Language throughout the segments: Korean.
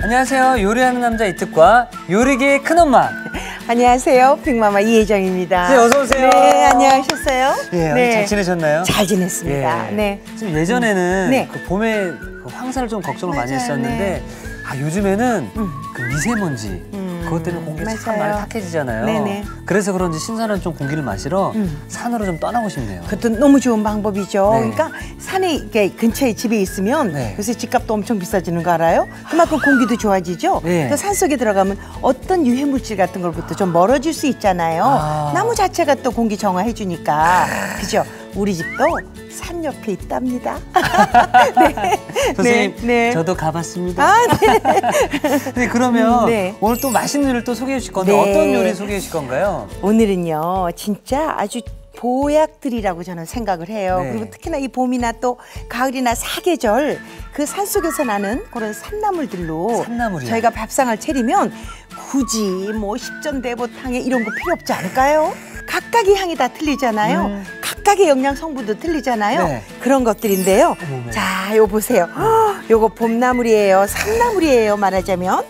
안녕하세요. 요리하는 남자 이특과 요리계의 큰엄마. 안녕하세요. 빅마마 이혜정입니다. 네, 어서 오세요. 네, 안녕하셨어요? 네, 잘 지내셨나요? 잘 지냈습니다. 예. 네. 지금 예전에는 네. 그 봄에 그 황사를 좀 걱정을 많이 맞아요, 했었는데 요즘에는 그 미세먼지 그것 때문에 공기가 참 많이 맞아요. 탁해지잖아요. 네네. 그래서 그런지 신선한 좀 공기를 마시러 산으로 좀 떠나고 싶네요. 그것도 너무 좋은 방법이죠. 네. 그러니까 산에 이렇게 근처에 집에 있으면 네. 요새 집값도 엄청 비싸지는 거 알아요? 그만큼 공기도 좋아지죠. 네. 그 산속에 들어가면 어떤 유해 물질 같은 걸부터 좀 멀어질 수 있잖아요. 나무 자체가 또 공기 정화해 주니까. 그죠? 우리 집도 산 옆에 있답니다. 네. 선생님, 네. 저도 가봤습니다. 아, 네. 네, 그러면 네. 오늘 또 맛있는 요리를 또 소개해 주실 건데 네. 어떤 요리 소개해 주실 건가요? 오늘은요, 진짜 아주 보약들이라고 저는 생각을 해요. 네. 그리고 특히나 이 봄이나 또 가을이나 사계절 그 산속에서 나는 그런 산나물들로 산나물이요? 저희가 밥상을 차리면 굳이 뭐 십전대보탕에 이런 거 필요 없지 않을까요? 각각의 향이 다 틀리잖아요. 각각의 영양 성분도 틀리잖아요. 네. 그런 것들인데요. 어머머. 자, 요거 보세요. 요거 봄나물이에요. 산나물이에요. 말하자면.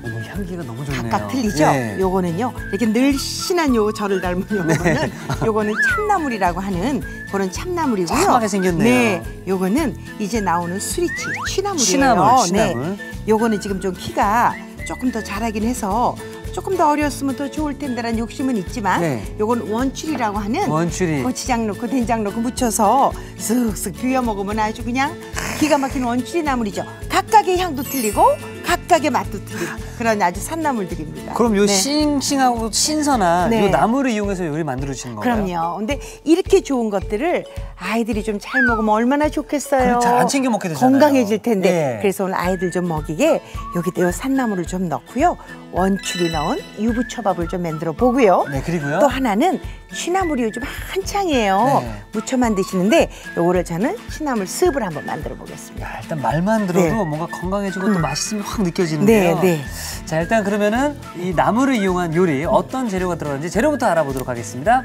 어머, 향기가 너무 좋네요. 각각 틀리죠? 네. 요거는요, 이렇게 늘씬한 요 저를 닮은 요거는, 요거는 참나물이라고 하는 그런 참나물이고요. 참하게 생겼네요. 네, 요거는 이제 나오는 수리치, 취나물이에요. 취나물. 네, 요거는 지금 좀 키가 조금 더 자라긴 해서 조금 더 어렸으면 더 좋을 텐데라는 욕심은 있지만 네. 요건 원추리라고 하는 원추리. 고추장 넣고 된장 넣고 무쳐서 쓱쓱 비벼 먹으면 아주 그냥 기가 막힌 원추리 나물이죠. 각각의 향도 틀리고 각각의 맛도 틀리고 그런 아주 산나물들입니다. 그럼 요 네. 싱싱하고 신선한 네. 요 나물을 이용해서 요리 만들어 주시는 건가요? 그럼요. 근데 이렇게 좋은 것들을 아이들이 좀 잘 먹으면 얼마나 좋겠어요. 잘 안 챙겨 먹게 되잖아요. 건강해질 텐데. 네. 그래서 오늘 아이들 좀 먹이게 여기다 요 산나물을 좀 넣고요. 원추리 넣은 유부초밥을 좀 만들어 보고요. 네, 그리고요. 또 하나는 취나물이 요즘 한창이에요. 네. 무쳐 만드시는데 요거를 저는 취나물 스프를 한번 만들어 보겠습니다. 야, 일단 말만 들어도 네. 뭔가 건강해지고 또 맛있음이 확 느껴지는데요. 네, 네. 자, 일단 그러면은 이 나물을 이용한 요리 어떤 재료가 들어가는지 재료부터 알아보도록 하겠습니다.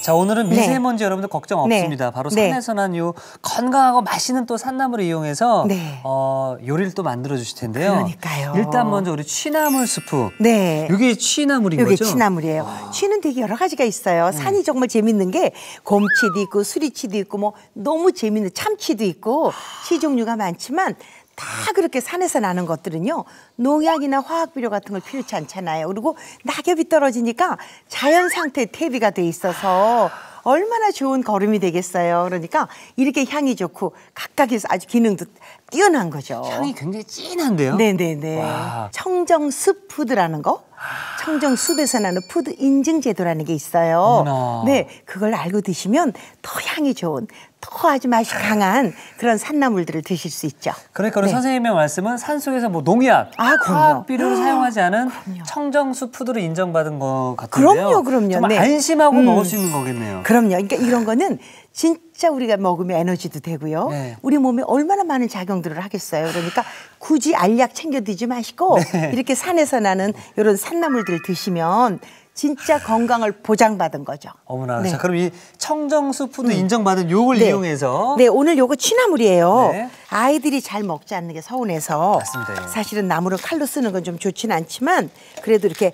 자, 오늘은 미세먼지 여러분들 걱정 없습니다. 네. 바로 네. 산에서 난 요 건강하고 맛있는 또 산나물을 이용해서 네. 요리를 또 만들어 주실 텐데요. 그러니까요. 일단 먼저 우리 취나물 스프. 네. 이게 취나물인 이게 거죠? 취나물이에요. 취는 되게 여러 가지가 있어요. 산이 정말 재밌는 게 곰치도 있고 수리치도 있고 뭐 너무 재밌는 참치도 있고 치 종류가 많지만 다 그렇게 산에서 나는 것들은요. 농약이나 화학비료 같은 걸 필요치 않잖아요. 그리고 낙엽이 떨어지니까 자연 상태에 퇴비가 돼 있어서 얼마나 좋은 거름이 되겠어요. 그러니까 이렇게 향이 좋고 각각에서 아주 기능도 뛰어난 거죠. 향이 굉장히 진한데요? 네네네. 와. 청정숲 푸드라는 거. 청정숲에서 나는 푸드 인증 제도라는 게 있어요. 어머나. 네, 그걸 알고 드시면 더 향이 좋은, 더 아주 맛이 강한 그런 산나물들을 드실 수 있죠. 그러니까 우리 네. 선생님의 말씀은 산속에서 뭐 농약, 그럼요. 화학비료를 사용하지 않은 그럼요. 청정수 푸드로 인정받은 것 같은데요. 그럼요. 정말 네. 안심하고 먹을 수 있는 거겠네요. 그럼요. 그러니까 이런 거는 진짜 우리가 먹으면 에너지도 되고요. 네. 우리 몸에 얼마나 많은 작용들을 하겠어요. 그러니까 굳이 알약 챙겨 드지 마시고 네. 이렇게 산에서 나는 이런 산나물들 드시면 진짜 건강을 보장받은 거죠. 어머나. 네. 자, 그럼 이 청정수 푸드 인정받은 요걸 네. 이용해서 네, 오늘 요거 취나물이에요. 네. 아이들이 잘 먹지 않는 게 서운해서 맞습니다. 예. 사실은 나물을 칼로 쓰는 건 좀 좋지는 않지만 그래도 이렇게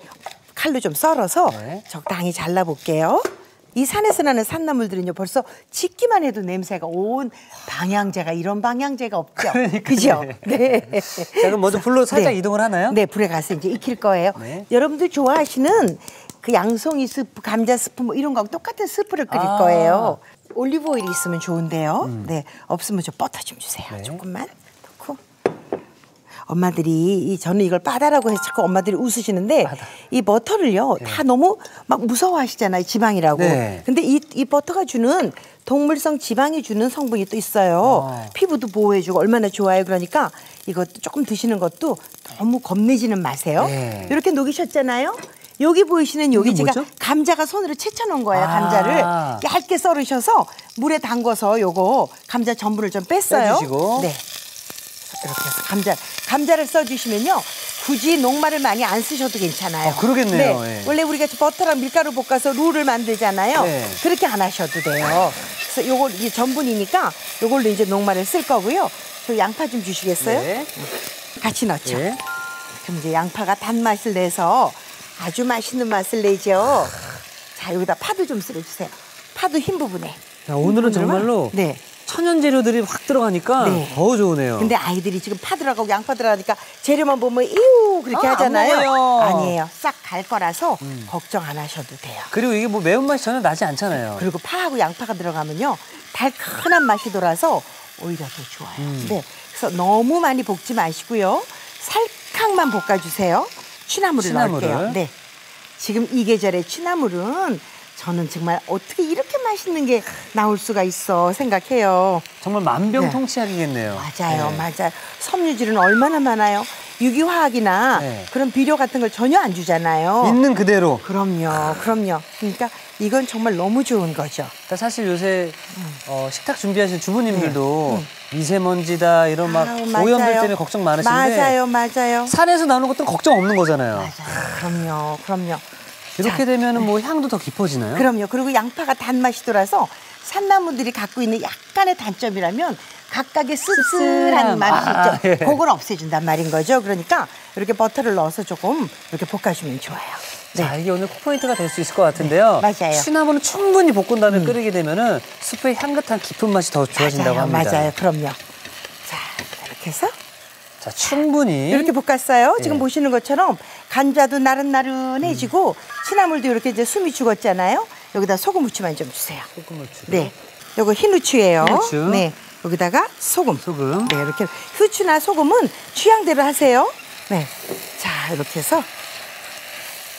칼로 좀 썰어서 네. 적당히 잘라볼게요. 이 산에서 나는 산나물들은요 벌써 짓기만 해도 냄새가 온 방향제가 이런 방향제가 없죠. 그죠? 네. 자, 그럼 먼저 불로 살짝 네. 이동을 하나요? 네, 불에 가서 이제 익힐 거예요. 네. 여러분들 좋아하시는 그 양송이 스프, 감자 스프 뭐 이런 거하고 똑같은 스프를 끓일 거예요. 올리브 오일이 있으면 좋은데요. 네, 없으면 저 버터 좀 주세요. 네. 조금만 넣고. 엄마들이 저는 이걸 바다라고 해서 자꾸 엄마들이 웃으시는데 이 버터를요 다 너무 막 무서워하시잖아요, 지방이라고. 네. 근데 이 버터가 주는 동물성 지방이 주는 성분이 또 있어요. 피부도 보호해주고 얼마나 좋아요. 그러니까 이것도 조금 드시는 것도 너무 겁내지는 마세요. 네. 이렇게 녹이셨잖아요. 여기 보이시는 여기 이게 제가 뭐죠? 감자가 손으로 채쳐놓은 거예요. 감자를 얇게 썰으셔서 물에 담궈서 요거 감자 전분을 좀 뺐어요. 빼주시고. 네. 이렇게 해서 감자를 써주시면요. 굳이 녹말을 많이 안 쓰셔도 괜찮아요. 그러겠네요. 네. 예. 원래 우리가 버터랑 밀가루 볶아서 룰을 만들잖아요. 네. 그렇게 안 하셔도 돼요. 그래서 요걸 이게 전분이니까 요걸로 이제 녹말을 쓸 거고요. 저 양파 좀 주시겠어요? 네. 같이 넣죠. 네. 그럼 이제 양파가 단맛을 내서 아주 맛있는 맛을 내죠. 자, 여기다 파도 좀 쓸어주세요. 파도 흰 부분에. 야, 오늘은 정말로 네. 천연 재료들이 확 들어가니까 네. 더 좋으네요. 근데 아이들이 지금 파 들어가고 양파 들어가니까 재료만 보면 이우 그렇게 안 하잖아요. 먹어요. 아니에요. 싹 갈 거라서 걱정 안 하셔도 돼요. 그리고 이게 뭐 매운맛이 전혀 나지 않잖아요. 그리고 파하고 양파가 들어가면요. 달큰한 맛이 돌아서 오히려 더 좋아요. 네. 그래서 너무 많이 볶지 마시고요. 살짝만 볶아주세요. 취나물을 넣을게요. 네. 지금 이 계절에 취나물은 저는 정말 어떻게 이렇게 맛있는 게 나올 수가 있어 생각해요. 정말 만병통치약이겠네요. 맞아요, 네. 맞아요. 섬유질은 얼마나 많아요. 유기화학이나 네. 그런 비료 같은 걸 전혀 안 주잖아요. 있는 그대로. 그럼요, 그럼요. 그러니까 이건 정말 너무 좋은 거죠. 그러니까 사실 요새 식탁 준비하시는 주부님들도 미세먼지다 이런 막 아우, 오염들 맞아요. 때문에 걱정 많으신데 맞아요. 산에서 나오는 것들은 걱정 없는 거잖아요. 맞아요. 그럼요. 이렇게 자, 되면은 뭐 향도 더 깊어지나요? 그럼요. 그리고 양파가 단맛이 돌아서 산나물들이 갖고 있는 약간의 단점이라면 각각의 씁쓸한 맛이 있죠. 예. 그걸 없애준단 말인 거죠. 그러니까 이렇게 버터를 넣어서 조금 이렇게 볶아주면 좋아요. 자, 이게 오늘 콕포인트가 될 수 있을 것 같은데요. 네, 맞아요. 취나물은 충분히 볶은 다음에 끓이게 되면은 수프의 향긋한 깊은 맛이 더 좋아진다고 합니다. 맞아요. 그럼요. 자, 이렇게 해서 자, 충분히 이렇게 볶았어요. 예. 지금 보시는 것처럼 감자도 나른나른해지고 취나물도 이렇게 이제 숨이 죽었잖아요. 여기다 소금 후추만 좀 주세요. 소금 후추. 네. 요거 흰 후추예요. 흰 후추. 네. 여기다가 소금. 소금. 네, 이렇게 후추나 소금은 취향대로 하세요. 네. 자, 이렇게 해서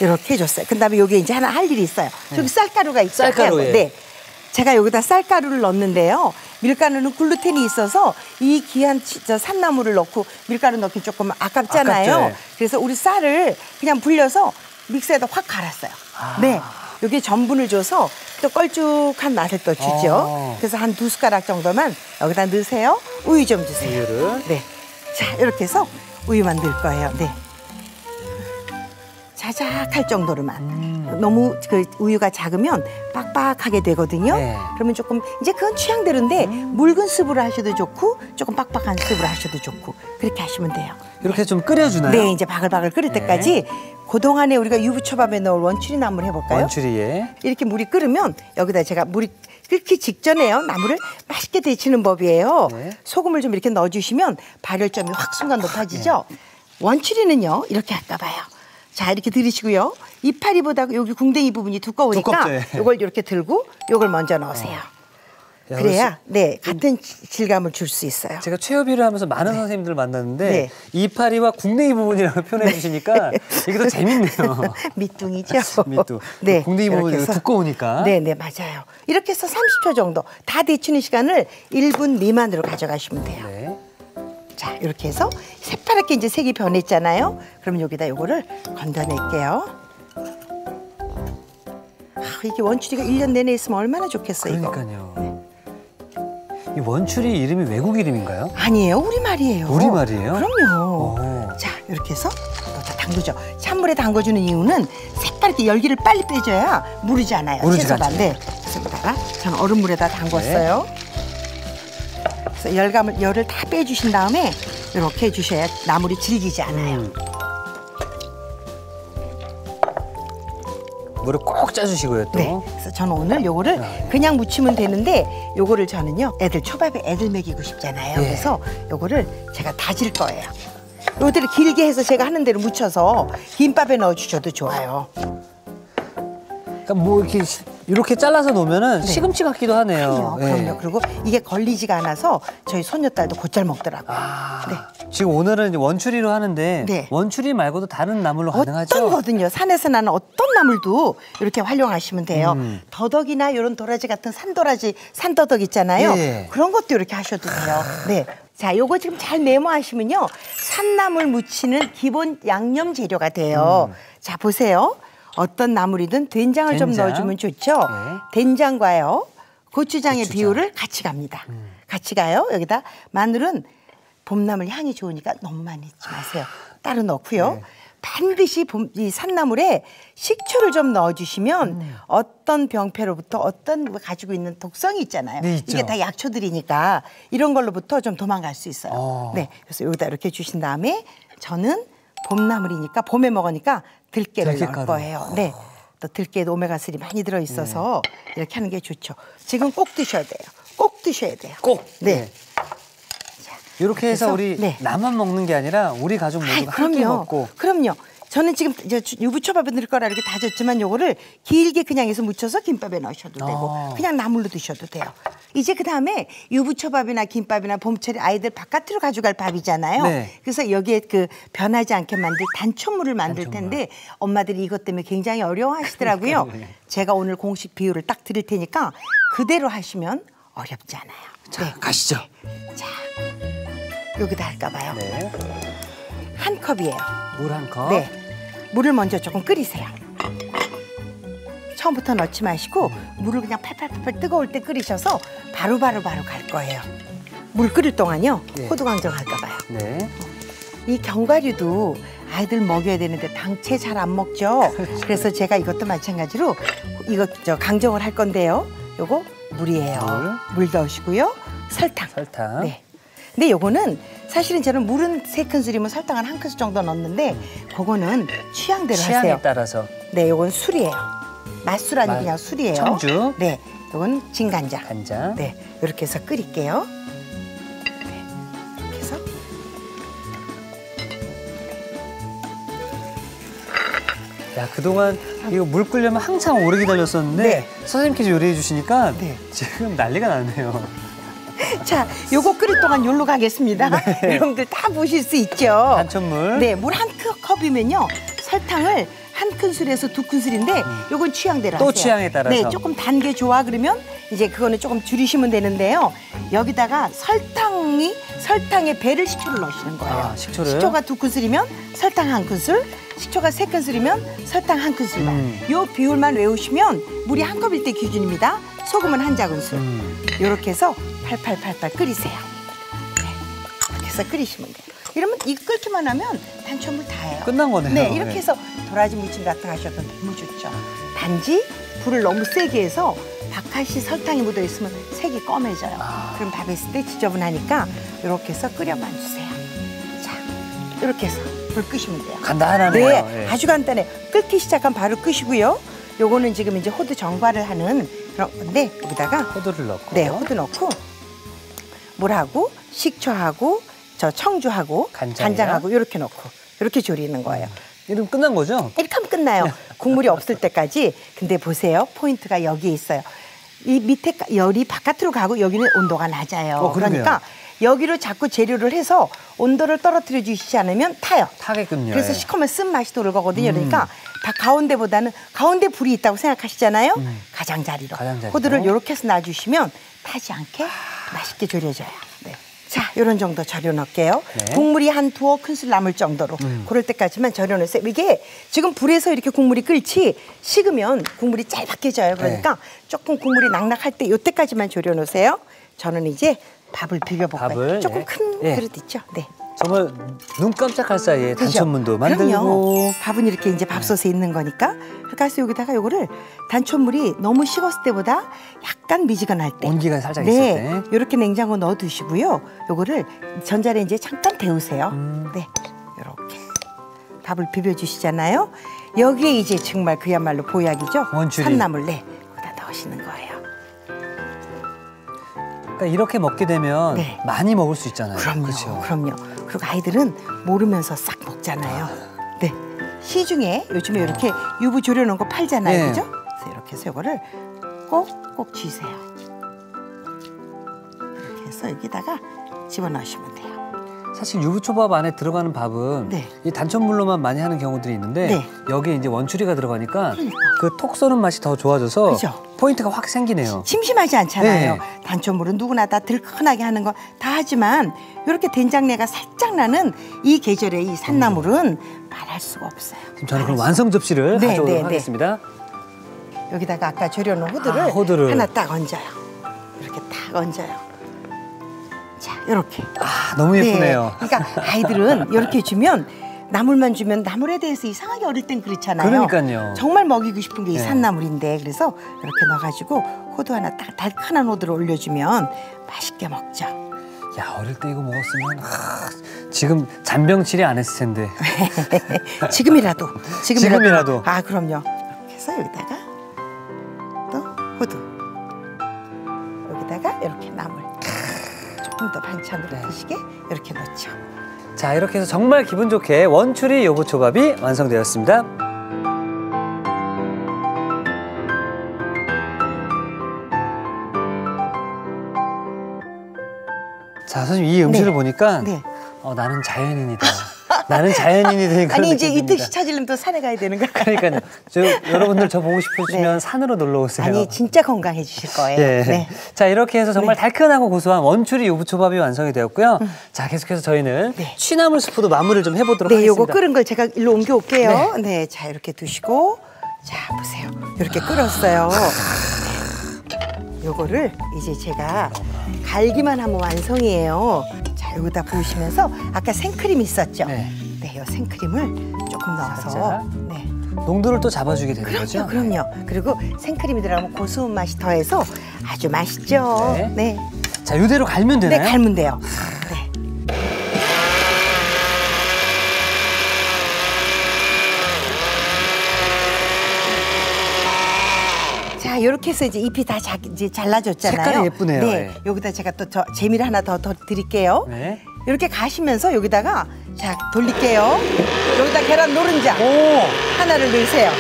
이렇게 해줬어요. 그다음에 여기 이제 하나 할 일이 있어요. 저기 쌀가루가 있죠. 쌀가루, 예. 네. 제가 여기다 쌀가루를 넣는데요. 밀가루는 글루텐이 있어서 이 귀한 산나물을 넣고 밀가루 넣기 조금 아깝잖아요. 아깝죠, 예. 그래서 우리 쌀을 그냥 불려서 믹서에다 확 갈았어요. 네. 여기 전분을 줘서 또 걸쭉한 맛을 또 주죠. 그래서 한 2숟가락 정도만 여기다 넣으세요. 우유 좀 주세요. 우유를. 네. 자, 이렇게 해서 우유만 넣을 거예요. 네. 자작할 정도로만. 너무 그 우유가 작으면 빡빡하게 되거든요. 네. 그러면 조금 이제 그건 취향대로인데 묽은 스프로 하셔도 좋고 조금 빡빡한 스프로 하셔도 좋고 그렇게 하시면 돼요. 이렇게 좀 끓여주나요? 네, 이제 바글바글 끓을 네. 때까지 그동안에 우리가 유부초밥에 넣을 원추리 나물 해볼까요? 원추리에. 이렇게 물이 끓으면 여기다 제가 물이 끓기 직전에요. 나물을 맛있게 데치는 법이에요. 네. 소금을 좀 이렇게 넣어주시면 발열점이 확 순간 높아지죠. 원추리는요. 이렇게 할까 봐요. 자, 이렇게 들이시고요. 이파리보다 여기 궁뎅이 부분이 두꺼우니까 두껍죠, 예. 이걸 이렇게 들고 이걸 먼저 넣으세요. 야, 그래야 네 같은 질감을 줄 수 있어요. 제가 최여비를 하면서 많은 선생님들을 만났는데 네. 이파리와 궁뎅이 부분이라고 표현해 주시니까 이게 더 재밌네요. 밑둥이죠. 밑둥. 네, 궁뎅이 부분이 이렇게 해서. 두꺼우니까. 네, 맞아요. 이렇게 해서 30초 정도 다 데치는 시간을 1분 미만으로 가져가시면 돼요. 네. 자, 이렇게 해서 새파랗게 이제 색이 변했잖아요. 그럼 여기다 요거를 건져낼게요. 이게 원추리가 1년 내내 있으면 얼마나 좋겠어요, 이거. 그러니까요. 이 원추리 이름이 외국 이름인가요? 아니에요, 우리말이에요. 우리말이에요? 그럼요. 오. 자, 이렇게 해서 다 담그죠. 찬물에 담궈주는 이유는 새파랗게 열기를 빨리 빼줘야 무르지 않아요. 무르지가 채소가. 않죠. 네. 그래서 여기다가 저는 얼음물에다 담궜어요. 그래서 열을 다 빼주신 다음에 이렇게 해주셔야 나물이 질기지 않아요. 물을 꼭 짜주시고요 또. 네. 그래서 저는 오늘 요거를 그냥 무치면 되는데 요거를 저는요 애들 초밥에 애들 먹이고 싶잖아요. 예. 그래서 요거를 제가 다질 거예요. 요거를 길게 해서 제가 하는 대로 무쳐서 김밥에 넣어 주셔도 좋아요. 그러니까 뭐 이렇게 잘라서 놓으면은 시금치 같기도 하네요. 그럼요. 그리고 이게 걸리지가 않아서 저희 손녀딸도 곧잘 먹더라고요. 네. 지금 오늘은 이제 원추리로 하는데 네. 원추리 말고도 다른 나물로 가능하죠? 어떤 거든요. 산에서 나는 어떤 나물도 이렇게 활용하시면 돼요. 더덕이나 이런 도라지 같은 산도라지, 산더덕 있잖아요. 예. 그런 것도 이렇게 하셔도 돼요. 네. 자, 요거 지금 잘 메모하시면요. 산나물 무치는 기본 양념 재료가 돼요. 자, 보세요. 어떤 나물이든 된장을 좀 된장. 넣어주면 좋죠. 네. 된장과요. 고추장의 고추장. 비율을 같이 갑니다. 같이 가요. 여기다 마늘은 봄나물 향이 좋으니까 너무 많이 넣지 마세요. 따로 넣고요. 네. 반드시 이 산나물에 식초를 좀 넣어주시면 어떤 병폐로부터 어떤 가지고 있는 독성이 있잖아요. 네, 있죠. 이게 다 약초들이니까 이런 걸로부터 좀 도망갈 수 있어요. 어. 네, 그래서 여기다 이렇게 주신 다음에 저는 봄나물이니까 봄에 먹으니까 들깨를 넣을 들깨가루. 거예요. 네. 또 들깨에도 오메가3 많이 들어있어서 이렇게 하는 게 좋죠. 지금 꼭 드셔야 돼요. 꼭 드셔야 돼요. 꼭. 네. 이렇게 해서 그래서, 우리 네. 나만 먹는 게 아니라 우리 가족 모두가 함께 먹고. 그럼요. 저는 지금 유부초밥에 넣을 거라 이렇게 다졌지만 요거를 길게 그냥 해서 무쳐서 김밥에 넣으셔도 되고 그냥 나물로 드셔도 돼요. 이제 그다음에 유부초밥이나 김밥이나 봄철에 아이들 바깥으로 가져갈 밥이잖아요. 네. 그래서 여기에 그 변하지 않게 만들 단촛물을 만들 텐데 엄마들이 이것 때문에 굉장히 어려워하시더라고요. 제가 오늘 공식 비율을 딱 드릴 테니까 그대로 하시면 어렵지 않아요. 자, 가시죠. 자, 여기다 할까 봐요. 네. 한 컵이에요. 물 한 컵. 네. 물을 먼저 조금 끓이세요. 처음부터 넣지 마시고 물을 그냥 팔팔팔 뜨거울 때 끓이셔서 바로 갈 거예요. 물 끓일 동안요. 네. 호두광정 할까 봐요. 네. 이 견과류도 아이들 먹여야 되는데 당채 잘 안 먹죠. 그래서 제가 이것도 마찬가지로 이거 강정을 할 건데요. 요거 물이에요. 물 넣으시고요. 설탕. 설탕. 네. 근데 요거는 사실은 저는 물은 3큰술이면 설탕은 1큰술 정도 넣는데 그거는 취향대로 취향에 하세요. 따라서. 네, 요건 술이에요. 맛술 아니 그냥 술이에요. 청주. 네, 요건 진간장. 간장. 네, 이렇게 해서 끓일게요. 네, 이렇게 해서 야, 그동안 이거 물 끓려면 한참 오래 기다렸었는데 네. 선생님께서 요리해 주시니까 네. 지금 난리가 나네요. 자, 요거 끓일 동안 요로 가겠습니다. 여러분들 다 보실 수 있죠. 단촛물. 네, 물 한 컵이면요. 설탕을 1큰술에서 2큰술인데 요건 취향대로 또 하세요. 취향에 따라서. 네, 조금 단 게 좋아 그러면 이제 그거는 조금 줄이시면 되는데요. 여기다가 설탕의 배를 식초를 넣으시는 거예요. 아, 식초를? 식초가 2큰술이면 설탕 1큰술, 식초가 3큰술이면 설탕 1큰술만. 요 비율만 외우시면 물이 한 컵일 때 기준입니다. 소금은 1작은술. 요렇게 해서 팔팔 끓이세요. 네, 이렇게 해서 끓이시면 돼요. 이러면 이거 끓기만 하면 단촛물 다예요. 끝난 거네요. 네, 이렇게 네. 해서 도라지 무침 같은 거 하셔도 너무 좋죠. 단지 불을 너무 세게 해서 바깥이 설탕이 묻어 있으면 색이 검해져요. 그럼 밥 했을 때 지저분하니까 이렇게 해서 끓여만 주세요. 자, 이렇게 해서 불 끄시면 돼요. 간단하네요. 네, 네. 아주 간단해. 끓기 시작하면 바로 끄시고요. 요거는 지금 이제 호두 정과를 하는 그런 건데 여기다가 호두를 넣고. 네, 호두 넣고 물하고 식초하고 저 청주하고 간장이요? 간장하고 이렇게 넣고 이렇게 조리는 거예요. 이러면 끝난 거죠? 이렇게 하면 끝나요. 국물이 없을 때까지. 근데 보세요. 포인트가 여기에 있어요. 이 밑에 열이 바깥으로 가고 여기는 온도가 낮아요. 그러네요. 그러니까 여기로 자꾸 재료를 해서 온도를 떨어뜨려 주시지 않으면 타요. 타겠군요. 그래서 예. 시커먼 쓴맛이 돌을 거거든요. 그러니까 다 가운데보다는 가운데 불이 있다고 생각하시잖아요. 가장자리로. 가장자리로. 호두를 이렇게 해서 놔주시면 타지 않게 맛있게 졸여져요. 네. 자, 이런 정도 절여 넣을게요. 네. 국물이 한 2큰술 남을 정도로 그럴 때까지만 절여 넣으세요. 이게 지금 불에서 이렇게 국물이 끓지 식으면 국물이 짧게 져요. 그러니까 조금 국물이 낙낙할 때 이때까지만 졸여 놓으세요. 저는 이제 밥을 비벼볼 거예요. 밥을, 조금 예. 큰 예. 그릇 있죠? 네. 정말 눈 깜짝할 사이에 그죠? 단촛물도 만들고. 그럼요. 밥은 이렇게 이제 밥솥에 있는 거니까. 그래서 여기다가 요거를 단촛물이 너무 식었을 때보다 약간 미지근할 때. 온기가 살짝 네, 있을 때. 이렇게 냉장고 넣어 두시고요. 요거를 전자레인지에 잠깐 데우세요. 네, 이렇게 밥을 비벼 주시잖아요. 여기에 이제 정말 그야말로 보약이죠. 원추리. 산나물 거기다 넣으시는 거예요. 그러니까 이렇게 먹게 되면 네. 많이 먹을 수 있잖아요. 그럼요. 그렇죠? 그럼요. 그리고 아이들은 모르면서 싹 먹잖아요. 네. 시중에 요즘에 이렇게 유부 졸여놓은 거 팔잖아요. 네. 그죠? 그래서 이렇게 해서 이거를 꼭꼭 쥐세요. 이렇게 해서 여기다가 집어넣으시면 돼요. 사실 유부초밥 안에 들어가는 밥은 네. 이 단천물로만 많이 하는 경우들이 있는데 네. 여기에 이제 원추리가 들어가니까 그러니까. 그 톡 쏘는 맛이 더 좋아져서 그죠? 포인트가 확 생기네요. 심심하지 않잖아요. 네. 단천물은 누구나 다 들큰하게 하는 거 다 하지만 이렇게 된장내가 살짝 나는 이 계절의 이 산나물은 말할 수가 없어요. 지금 저는 그럼 완성 접시를 네, 가져오도록 네, 네. 하겠습니다. 여기다가 아까 졸여놓은 호두를. 호두를 하나 딱 얹어요. 이렇게 딱 얹어요. 자, 이렇게. 아, 너무 예쁘네요. 네. 그러니까 아이들은 이렇게 주면 나물만 주면 나물에 대해서 이상하게 어릴 땐 그렇잖아요. 그러니까요. 정말 먹이고 싶은 게 이 네. 산나물인데 그래서 이렇게 넣어가지고 호두 하나 딱 달큰한 호두를 올려주면 맛있게 먹죠. 야, 어릴 때 이거 먹었으면 지금 잔병치레 안 했을 텐데. 지금이라도. 지금이라도. 아, 그럼요. 이렇게 해서 여기다가 또 호두. 여기다가 이렇게 나물. 조금 더 반찬으로 드시게 이렇게 넣죠. 자, 이렇게 해서 정말 기분 좋게 원추리 유부초밥이 완성되었습니다. 자, 선생님 이 음식을 네. 보니까 네. 나는 자연인이다. 나는 자연인이 되는 그런 아니 이제 이 느낌입니다. 뜻이 찾으려면 또 산에 가야 되는 거야. 그러니까요. 여러분들 저 보고 싶으시면 네. 산으로 놀러 오세요. 아니 진짜 건강해지실 거예요. 예. 네. 자, 이렇게 해서 정말 네. 달큰하고 고소한 원추리 유부초밥이 완성이 되었고요. 자, 계속해서 저희는 네. 취나물 스프도 마무리를 좀 해보도록 네, 하겠습니다. 요거 끓은 걸 제가 일로 옮겨올게요. 네, 자 이렇게 두시고, 자 보세요. 이렇게 끓었어요. 네. 요거를 이제 제가 갈기만 하면 완성이에요. 자, 여기다 부으시면서 아까 생크림 있었죠? 네. 네, 요 생크림을 조금 넣어서, 살짝. 네. 농도를 또 잡아주게 되는 거죠? 그럼요. 그리고 생크림이 들어가면 고소한 맛이 더해서 아주 맛있죠. 네. 네, 자, 이대로 갈면 네, 되나요? 갈면 돼요. 네. 자, 이렇게 해서 이제 ip이 다 이제 잘라졌잖아요. 색깔이 예쁘네요. 네, 네. 여기다 제가 또 재미를 하나 더 드릴게요. 네. 이렇게 가시면서 여기다가 자 돌릴게요. 여기다 계란 노른자 오! 하나를 넣으세요.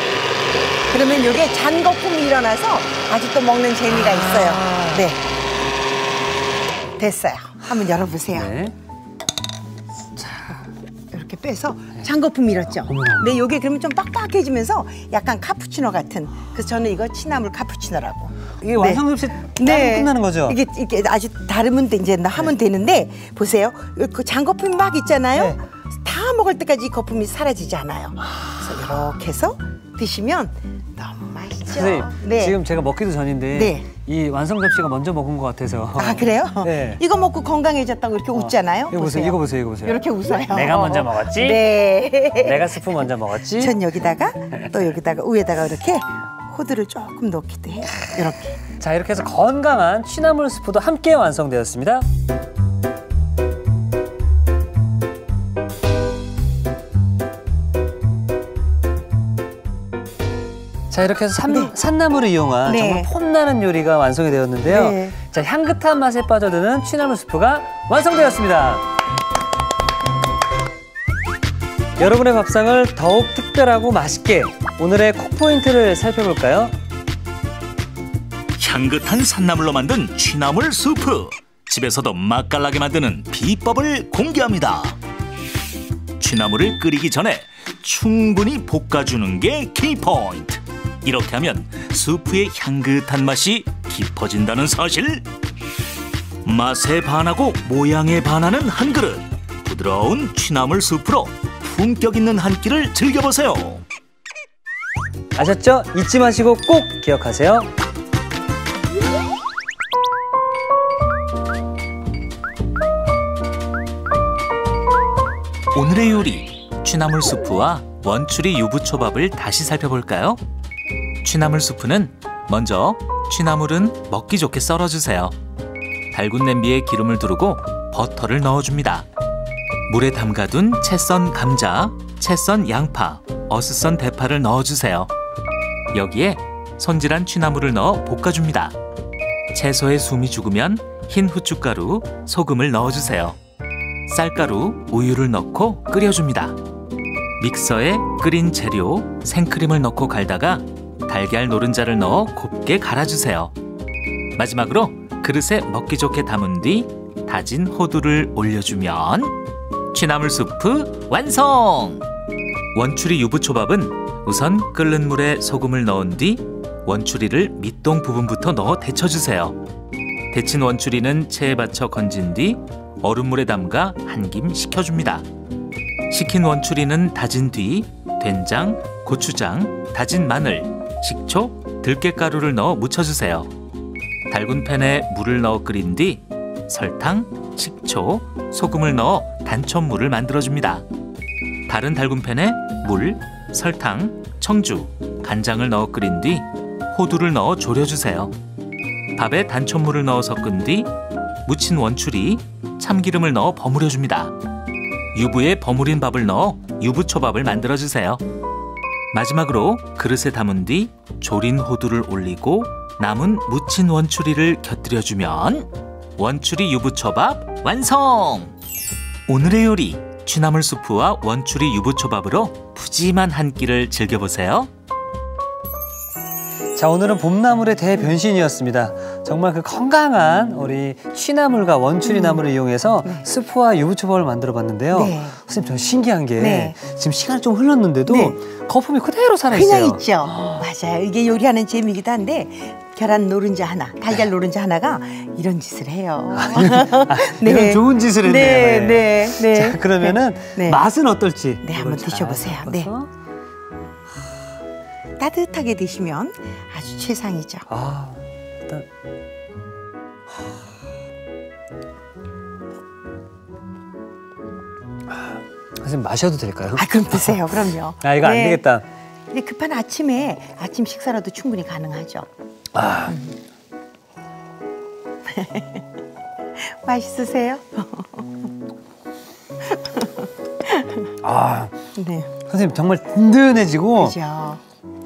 그러면 이게 잔 거품이 일어나서 아주 또 먹는 재미가 있어요. 네, 됐어요. 한번 열어보세요. 네. 이렇게 빼서 잔거품 밀었죠. 네, 요게 그러면 좀 빡빡해지면서 약간 카푸치노 같은. 그래서 저는 이거 취나물 카푸치노라고. 이게 완성 접시 따로 끝나는 거죠? 이게 아주 다르면 이제 하면 되는데 보세요. 그 잔거품이 막 있잖아요. 네. 다 먹을 때까지 이 거품이 사라지지 않아요. 그래서 이렇게 해서 드시면 너무 맛있죠. 선생님, 네. 지금 제가 먹기도 전인데 네. 이 완성 접시가 먼저 먹은 것 같아서. 아, 그래요? 네. 이거 먹고 건강해졌다고 이렇게 웃잖아요. 이거 보세요, 이거 보세요, 이거 보세요. 이렇게 웃어요. 내가 먼저 먹었지? 네. 내가 스프 먼저 먹었지? 전 여기다가 또 여기다가 위에다가 이렇게 호두를 조금 넣기도 해요. 이렇게. 자, 이렇게 해서 건강한 취나물 스프도 함께 완성되었습니다. 자, 이렇게 해서 산나물을 이용한 네. 정말 폼나는 요리가 완성이 되었는데요. 네. 자, 향긋한 맛에 빠져드는 취나물 스프가 완성되었습니다. 여러분의 밥상을 더욱 특별하고 맛있게 오늘의 콕포인트를 살펴볼까요? 향긋한 산나물로 만든 취나물 수프. 집에서도 맛깔나게 만드는 비법을 공개합니다. 취나물을 끓이기 전에 충분히 볶아주는 게 키포인트. 이렇게 하면 수프의 향긋한 맛이 깊어진다는 사실. 맛에 반하고 모양에 반하는 한 그릇. 부드러운 취나물 수프로 품격 있는 한 끼를 즐겨보세요. 아셨죠? 잊지 마시고 꼭 기억하세요. 오늘의 요리, 취나물 수프와 원추리 유부초밥을 다시 살펴볼까요? 취나물 수프는 먼저 취나물은 먹기 좋게 썰어주세요. 달군 냄비에 기름을 두르고 버터를 넣어줍니다. 물에 담가둔 채 썬 감자, 채 썬 양파, 어슷선 대파를 넣어주세요. 여기에 손질한 취나물을 넣어 볶아줍니다. 채소의 숨이 죽으면 흰 후춧가루, 소금을 넣어주세요. 쌀가루, 우유를 넣고 끓여줍니다. 믹서에 끓인 재료, 생크림을 넣고 갈다가 달걀 노른자를 넣어 곱게 갈아주세요. 마지막으로 그릇에 먹기 좋게 담은 뒤 다진 호두를 올려주면 취나물 수프 완성! 원추리 유부초밥은 우선 끓는 물에 소금을 넣은 뒤 원추리를 밑동 부분부터 넣어 데쳐주세요. 데친 원추리는 체에 받쳐 건진 뒤 얼음물에 담가 한 김 식혀줍니다. 식힌 원추리는 다진 뒤 된장, 고추장, 다진 마늘, 식초, 들깨가루를 넣어 무쳐주세요. 달군 팬에 물을 넣어 끓인 뒤 설탕, 식초, 소금을 넣어 단촛물을 만들어줍니다. 다른 달군 팬에 물, 설탕, 청주, 간장을 넣어 끓인 뒤 호두를 넣어 졸여주세요. 밥에 단촛물을 넣어 섞은 뒤 무친 원추리, 참기름을 넣어 버무려줍니다. 유부에 버무린 밥을 넣어 유부초밥을 만들어주세요. 마지막으로 그릇에 담은 뒤 졸인 호두를 올리고 남은 무친 원추리를 곁들여주면 원추리 유부초밥 완성! 오늘의 요리, 취나물 수프와 원추리 유부초밥으로 푸짐한 한 끼를 즐겨보세요. 자, 오늘은 봄나물의 대변신이었습니다. 정말 그 건강한 우리 취나물과 원추리 나물을 이용해서 수프와 유부초밥을 만들어 봤는데요. 네. 선생님, 저는 신기한 게 네. 지금 시간이 좀 흘렀는데도 네. 거품이 그대로 살아있어요. 그냥 있죠. 맞아요. 이게 요리하는 재미기도 한데 계란 노른자 하나, 달걀 노른자 하나가 이런 짓을 해요. 이런 좋은 짓을 했네요. 네. 자, 그러면은 네. 맛은 어떨지 네, 한번 드셔보세요. 네. 따뜻하게 드시면 아주 최상이죠. 아, 일단 선생님 마셔도 될까요? 아, 그럼 드세요. 그럼요. 아, 이거 안 되겠다. 근데 급한 아침에 아침 식사라도 충분히 가능하죠. 아, 맛있으세요? 아, 네. 선생님 정말 든든해지고 그죠.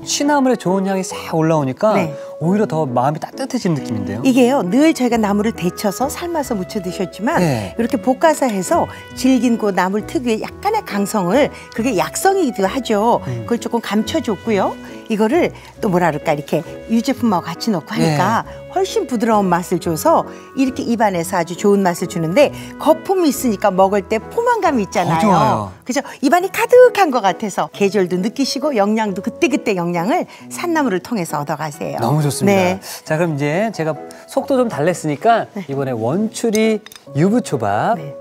취나물의 좋은 향이 싹 올라오니까 네. 오히려 더 마음이 따뜻해진 느낌인데요. 이게요, 늘 저희가 나물을 데쳐서 삶아서 무쳐 드셨지만 네. 이렇게 볶아서 해서 질긴 그 나물 특유의 약간의 강성을, 그게 약성이기도 하죠. 그걸 조금 감춰줬고요. 이거를 또 뭐라 그럴까, 이렇게 유제품하고 같이 넣고 하니까 훨씬 부드러운 맛을 줘서 이렇게 입안에서 아주 좋은 맛을 주는데, 거품이 있으니까 먹을 때 포만감이 있잖아요. 좋아요. 그죠? 입안이 가득한 것 같아서 계절도 느끼시고 영양도 그때그때 영양을 산나물을 통해서 얻어가세요. 너무 좋습니다. 네. 자, 그럼 이제 제가 속도 좀 달랬으니까 이번에 원추리 유부초밥. 네.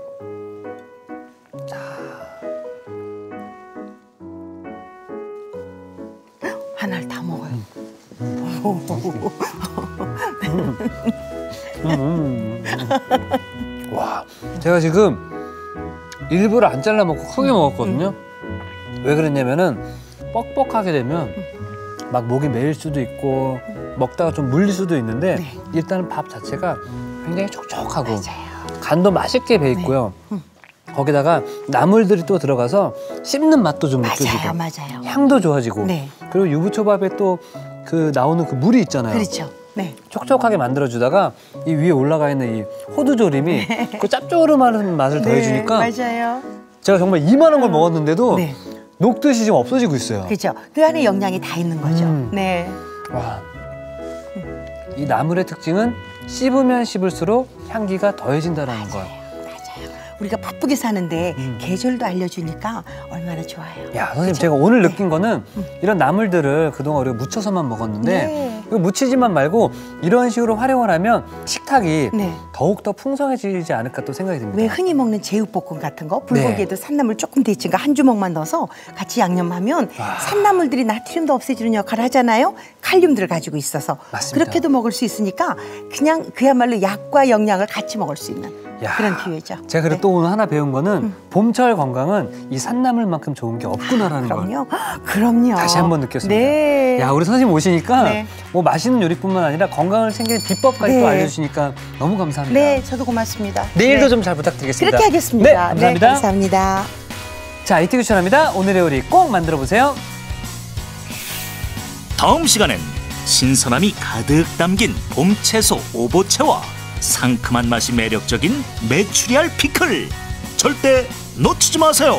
하나를 다 먹어요. 와, 제가 지금 일부러 안 잘라 먹고 크게 먹었거든요. 왜 그랬냐면은 뻑뻑하게 되면 막 목이 메일 수도 있고 먹다가 좀 물릴 수도 있는데 네. 일단은 밥 자체가 굉장히 촉촉하고 맞아요. 간도 맛있게 배 있고요. 거기다가 나물들이 또 들어가서 씹는 맛도 좀 느껴지고 맞아요. 향도 좋아지고 네. 그리고 유부초밥에 또 그 나오는 그 물이 있잖아요. 그렇죠. 네. 촉촉하게 만들어주다가 이 위에 올라가 있는 이 호두조림이 그 짭조름한 맛을 더해주니까 맞아요. 제가 정말 이만한 걸 먹었는데도 네. 녹듯이 지금 없어지고 있어요. 그렇죠. 그 안에 영양이 다 있는 거죠. 네. 와, 이 나물의 특징은 씹으면 씹을수록 향기가 더해진다는 걸. 우리가 바쁘게 사는데 계절도 알려주니까 얼마나 좋아요. 야, 선생님, 제가 오늘 느낀 거는 이런 나물들을 그동안 우리가 무쳐서만 먹었는데 네. 이거 무치지만 말고 이런 식으로 활용을 하면 식탁이 네. 더욱더 풍성해지지 않을까 또 생각이 듭니다. 왜 흔히 먹는 제육볶음 같은 거, 불고기에도 산나물 조금 데친 거 한 주먹만 넣어서 같이 양념하면 산나물들이 나트륨도 없애주는 역할을 하잖아요. 칼륨들을 가지고 있어서. 맞습니다. 그렇게도 먹을 수 있으니까 그냥 그야말로 약과 영양을 같이 먹을 수 있는 야, 그런 기회죠. 제가 그래 또 오늘 하나 배운 거는 봄철 건강은 이 산나물만큼 좋은 게 없구나라는 걸 그럼요. 그럼요. 다시 한번 느꼈습니다. 네. 야, 우리 선생님 오시니까 네. 뭐 맛있는 요리뿐만 아니라 건강을 챙기는 비법까지 네. 또 알려주시니까 너무 감사합니다. 네, 저도 고맙습니다. 내일도 네. 좀 잘 부탁드리겠습니다. 그렇게 하겠습니다. 네, 감사합니다. 네, 감사합니다. 자, 이티 추천합니다. 오늘의 요리 꼭 만들어 보세요. 다음 시간엔 신선함이 가득 담긴 봄채소 오보채와 상큼한 맛이 매력적인 메추리알 피클 절대 놓치지 마세요.